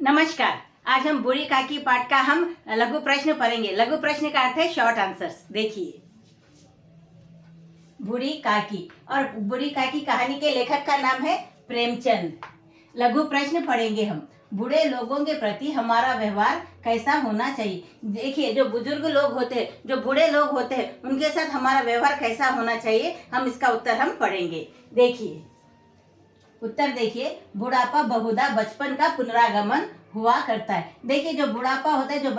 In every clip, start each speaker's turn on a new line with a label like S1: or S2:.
S1: नमस्कार। आज हम बूढ़ी काकी पाठ का हम लघु प्रश्न पढ़ेंगे। लघु प्रश्न का अर्थ है शॉर्ट आंसर्स। देखिए, बूढ़ी काकी, और बूढ़ी काकी कहानी के लेखक का नाम है प्रेमचंद। लघु प्रश्न पढ़ेंगे हम। बूढ़े लोगों के प्रति हमारा व्यवहार कैसा होना चाहिए। देखिए, जो बुजुर्ग लोग होते हैं, जो बूढ़े लोग होते हैं, उनके साथ हमारा व्यवहार कैसा होना चाहिए, हम इसका उत्तर हम पढ़ेंगे। देखिए, उत्तर देखिए, बुढ़ापा बहुधा बचपन का पुनरागमन हुआ करता है। देखिए, जो बुढ़ापा होता है, जो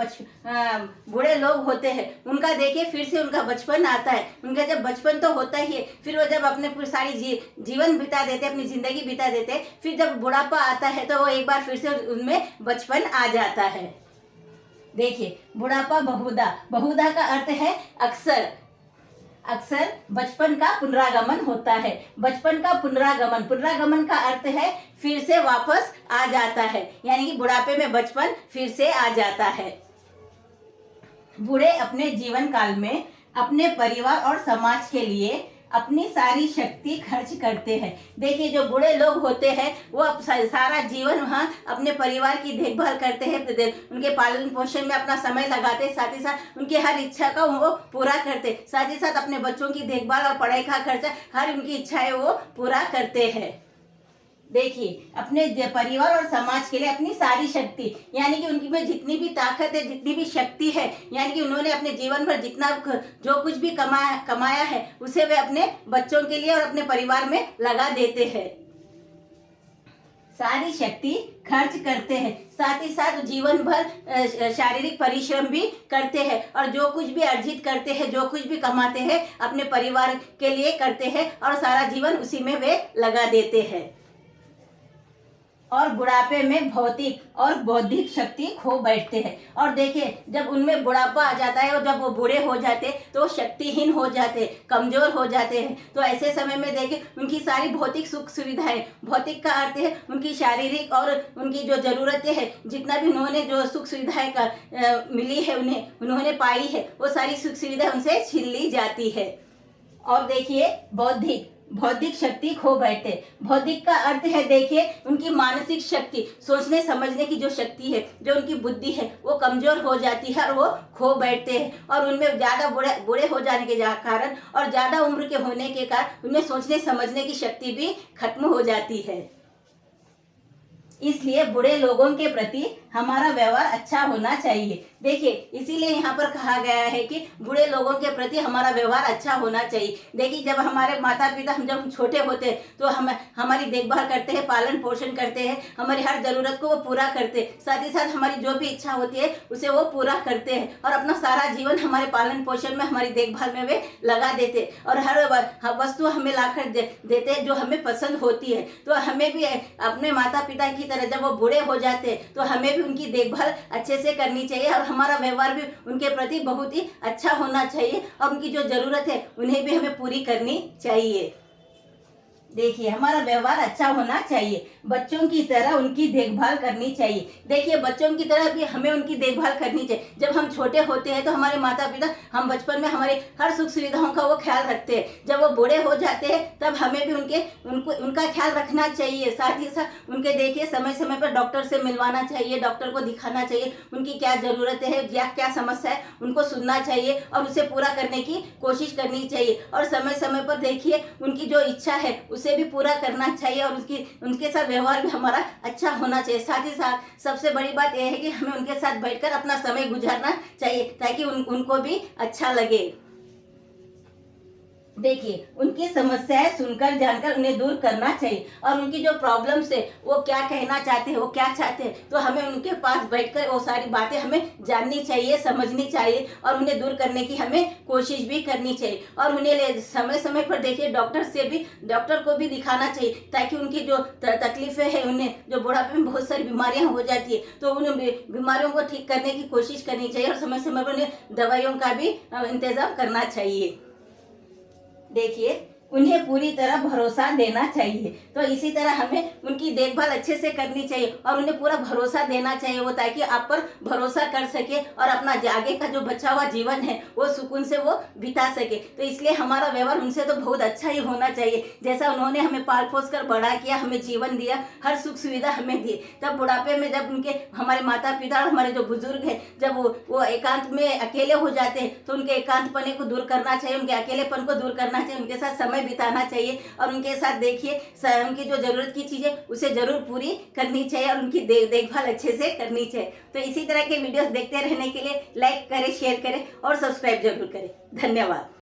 S1: बूढ़े लोग होते हैं, उनका देखिए फिर से उनका बचपन आता है। उनका जब बचपन तो होता ही है, फिर वो जब अपने पूरी सारी जीवन बिता देते, अपनी जिंदगी बिता देते, फिर जब बुढ़ापा आता है तो वो एक बार फिर से उनमें बचपन आ जाता है। देखिए, बुढ़ापा बहुधा, बहुधा का अर्थ है अक्सर। अक्सर बचपन का पुनरागमन होता है। बचपन का पुनरागमन, पुनरागमन का अर्थ है फिर से वापस आ जाता है, यानी कि बुढ़ापे में बचपन फिर से आ जाता है। बूढ़े अपने जीवन काल में अपने परिवार और समाज के लिए अपनी सारी शक्ति खर्च करते हैं। देखिए, जो बूढ़े लोग होते हैं वो सारा जीवन वहाँ अपने परिवार की देखभाल करते हैं, उनके पालन पोषण में अपना समय लगाते, साथ ही साथ उनकी हर इच्छा का वो पूरा करते, साथ ही साथ अपने बच्चों की देखभाल और पढ़ाई का खर्चा, हर उनकी इच्छाएं वो पूरा करते हैं। देखिए, अपने परिवार और समाज के लिए अपनी सारी शक्ति, यानी कि उनकी में जितनी भी ताकत है, जितनी भी शक्ति है, यानी कि उन्होंने अपने जीवन भर जितना जो कुछ भी कमाया है उसे वे अपने बच्चों के लिए और अपने परिवार में लगा देते हैं। सारी शक्ति खर्च करते हैं, साथ ही साथ जीवन भर शारीरिक परिश्रम भी करते हैं, और जो कुछ भी अर्जित करते हैं, जो कुछ भी कमाते हैं, अपने परिवार के लिए करते हैं, और सारा जीवन उसी में वे लगा देते हैं। और बुढ़ापे में भौतिक और बौद्धिक शक्ति खो बैठते हैं। और देखिए, जब उनमें बुढ़ापा आ जाता है और जब वो बूढ़े हो जाते तो शक्तिहीन हो जाते, कमजोर हो जाते हैं, तो ऐसे समय में देखिए उनकी सारी भौतिक सुख सुविधाएं, भौतिक का अर्थ है उनकी शारीरिक और उनकी जो जरूरतें हैं, जितना भी उन्होंने जो सुख सुविधाएं का मिली है, उन्होंने पाई है, वो सारी सुख सुविधाएं उनसे छीन ली जाती है। और देखिए, बौद्धिक शक्ति खो बैठे। बौद्धिक का अर्थ है, देखिए, उनकी मानसिक शक्ति, सोचने समझने की जो शक्ति है, जो उनकी बुद्धि है, वो कमजोर हो जाती है और वो खो बैठते हैं। और उनमें ज्यादा बूढ़े हो जाने के कारण और ज्यादा उम्र के होने के कारण उनमें सोचने समझने की शक्ति भी खत्म हो जाती है। इसलिए बूढ़े लोगों के प्रति हमारा व्यवहार अच्छा होना चाहिए। देखिए, इसीलिए यहाँ पर कहा गया है कि बूढ़े लोगों के प्रति हमारा व्यवहार अच्छा होना चाहिए। देखिए, जब हमारे माता पिता जब हम छोटे होते हैं तो हम हमारी देखभाल करते हैं, पालन पोषण करते हैं, हमारी हर जरूरत को वो पूरा करते हैं, साथ ही साथ हमारी जो भी इच्छा होती है उसे वो पूरा करते हैं, और अपना सारा जीवन हमारे पालन पोषण में, हमारी देखभाल में वे लगा देते, और हर वस्तु हमें लाकर देते हैं जो हमें पसंद होती है। तो हमें भी अपने माता पिता की तरह जब वो बूढ़े हो जाते हैं तो हमें भी उनकी देखभाल अच्छे से करनी चाहिए, और हमारा व्यवहार भी उनके प्रति बहुत ही अच्छा होना चाहिए, और उनकी जो जरूरत है उन्हें भी हमें पूरी करनी चाहिए। देखिए, हमारा व्यवहार अच्छा होना चाहिए। बच्चों की तरह उनकी देखभाल करनी चाहिए। देखिए, बच्चों की तरह भी हमें उनकी देखभाल करनी चाहिए। जब हम छोटे होते हैं तो हमारे माता पिता, हम बचपन में हमारे हर सुख सुविधाओं का वो ख्याल रखते हैं। जब वो बूढ़े हो जाते हैं तब हमें भी उनका ख्याल रखना चाहिए। साथ ही साथ उनके देखिए समय समय पर डॉक्टर से मिलवाना चाहिए, डॉक्टर को दिखाना चाहिए, उनकी क्या जरूरतें है या क्या समस्या है उनको सुनना चाहिए और उसे पूरा करने की कोशिश करनी चाहिए। और समय समय पर देखिए उनकी जो इच्छा है उसे भी पूरा करना चाहिए, और उनके साथ व्यवहार भी हमारा अच्छा होना चाहिए। साथ ही साथ सबसे बड़ी बात यह है कि हमें उनके साथ बैठकर अपना समय गुजारना चाहिए, ताकि उनको भी अच्छा लगे। देखिए, उनकी समस्याएं सुनकर जानकर उन्हें दूर करना चाहिए, और उनकी जो प्रॉब्लम्स है वो क्या कहना चाहते हैं, वो क्या चाहते हैं, तो हमें उनके पास बैठकर वो सारी बातें हमें जाननी चाहिए, समझनी चाहिए, और उन्हें दूर करने की हमें कोशिश भी करनी चाहिए। और उन्हें समय समय पर देखिए डॉक्टर को भी दिखाना चाहिए, ताकि उनकी जो तकलीफें हैं, उन्हें जो बुढ़ापे में बहुत सारी बीमारियां हो जाती है तो उन बीमारियों को ठीक करने की कोशिश करनी चाहिए, और समय समय पर उन्हें दवाइयों का भी इंतजाम करना चाहिए। देखिए, उन्हें पूरी तरह भरोसा देना चाहिए। तो इसी तरह हमें उनकी देखभाल अच्छे से करनी चाहिए और उन्हें पूरा भरोसा देना चाहिए वो, ताकि आप पर भरोसा कर सके और अपना आगे का जो बचा हुआ जीवन है वो सुकून से वो बिता सके। तो इसलिए हमारा व्यवहार उनसे तो बहुत अच्छा ही होना चाहिए। जैसा उन्होंने हमें पाल पोस कर बड़ा किया, हमें जीवन दिया, हर सुख सुविधा हमें दी, तब बुढ़ापे में जब उनके हमारे माता पिता और हमारे जो बुजुर्ग हैं जब वो एकांत में अकेले हो जाते हैं तो उनके एकांतपने को दूर करना चाहिए, उनके अकेलेपन को दूर करना चाहिए, उनके साथ समय बिताना चाहिए और उनके साथ देखिए उनकी जो जरूरत की चीज़ें उसे जरूर पूरी करनी चाहिए और उनकी देखभाल अच्छे से करनी चाहिए। तो इसी तरह के वीडियोस देखते रहने के लिए लाइक करें, शेयर करें और सब्सक्राइब जरूर करें। धन्यवाद।